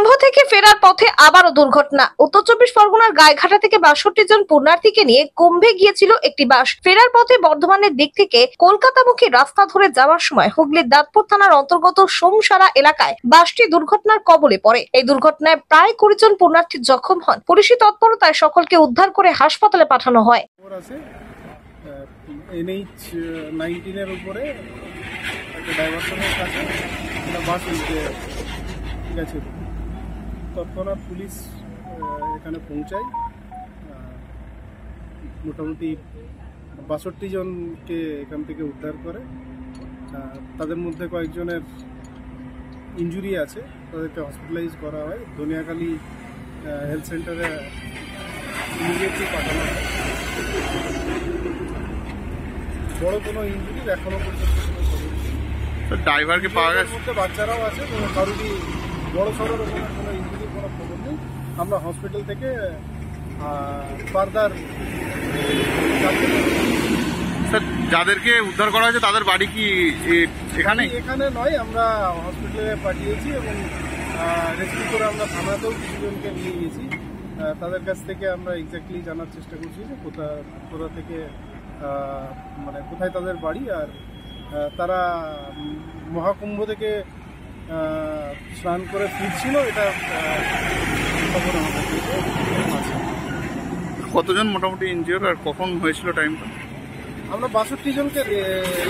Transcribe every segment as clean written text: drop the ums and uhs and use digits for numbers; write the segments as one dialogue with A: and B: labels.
A: কুম্ভ থেকে ফেরার পথে আবারও দুর্ঘটনা। উত্তর চব্বিশ পরগনার গাইঘাটা থেকে ৬২ জন পুণ্যার্থীকে নিয়ে কুম্ভে গিয়েছিল একটি বাস। ফেরার পথে বর্ধমানের দিক থেকে কলকাতামুখী রাস্তা ধরে যাওয়ার সময় হুগলির দাঁতপুর থানার অন্তর্গত সোমসারা এলাকায় বাসটি দুর্ঘটনার কবলে পড়ে। এই দুর্ঘটনায় প্রায় ২০ জন পুণ্যার্থী জখম হন। পুলিশি তৎপরতায় সকলকে উদ্ধার করে হাসপাতালে পাঠানো হয়।
B: NH-19 এর উপরে একটা ডাইভারশনের কাছে বাস উল্টে গেছে। তৎক্ষণাৎ পুলিশ এখানে পৌঁছায়। মোটামুটি ৬২ জনকে এখান থেকে উদ্ধার করে। তাদের মধ্যে কয়েকজনের ইনজুরি আছে, তাদেরকে হসপিটালাইজ করা হয়। ধনিয়াখালী হেলথ সেন্টারে ইমিডিয়েটলি পাঠানো হয়। বড় কোনো ইনজুরি এখনো পর্যন্ত ড্রাইভারকে পাওয়া গেছে। মধ্যে বাচ্চারাও আছে, কারোরই বড় সড়ো রকমের কোনো ইনজুরি কোনো খবর নেই। আমরা হসপিটাল থেকে ফার্দার
C: যাদেরকে উদ্ধার করা হয়েছে তাদের বাড়ি কি এখানে?
B: এখানে নয়, আমরা হসপিটালে পাঠিয়েছি এবং রেস্কিউ করে আমরা থানাতেও কিছুজনকে নিয়ে গেছি। তাদের কাছ থেকে আমরা এক্স্যাক্টলি জানার চেষ্টা করছি যে কোথা থেকে মানে কোথায় তাদের বাড়ি, আর তারা মহাকুম্ভ থেকে স্নান করে ফিরছিল, এটা খবর আমাদের আছে।
C: কতজন মোটামুটি ইনজিওর আর কখন হয়েছিল টাইমটা?
B: আমরা ৬২ জনকে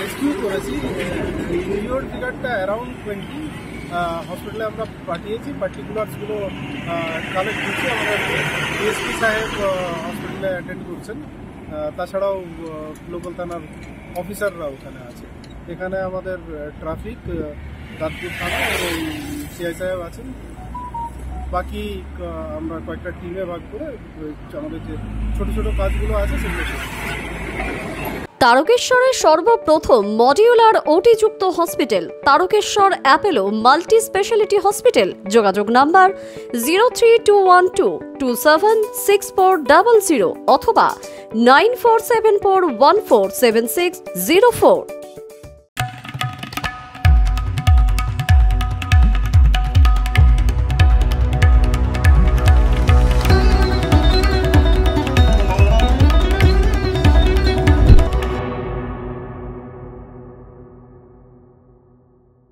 B: রেস্কিউ করেছি। ইনজিওর ফিগারটা অ্যারাউন্ড 20। হসপিটালে আমরা পাঠিয়েছি, পার্টিকুলার্সগুলো কালেক্ট করছি। আমাদের ডিএসপি সাহেব হসপিটালে অ্যাটেন্ড করছেন, তাছাড়াও লোকাল থানার অফিসাররা ওখানে আছে। এখানে আমাদের ট্রাফিক, দাঁতপুর থানা এবং সিআই সাহেব আছেন। বাকি আমরা কয়েকটা টিমে ভাগ করে আমাদের যে ছোট ছোট কাজগুলো আছে সেগুলো।
D: তারকেশ্বরের সর্বপ্রথম মডিউলার ওটি যুক্ত hospital Tarakeswar Apollo multi speciality hospital. যোগাযোগ নাম্বার 03212276400 অথবা 9474147604।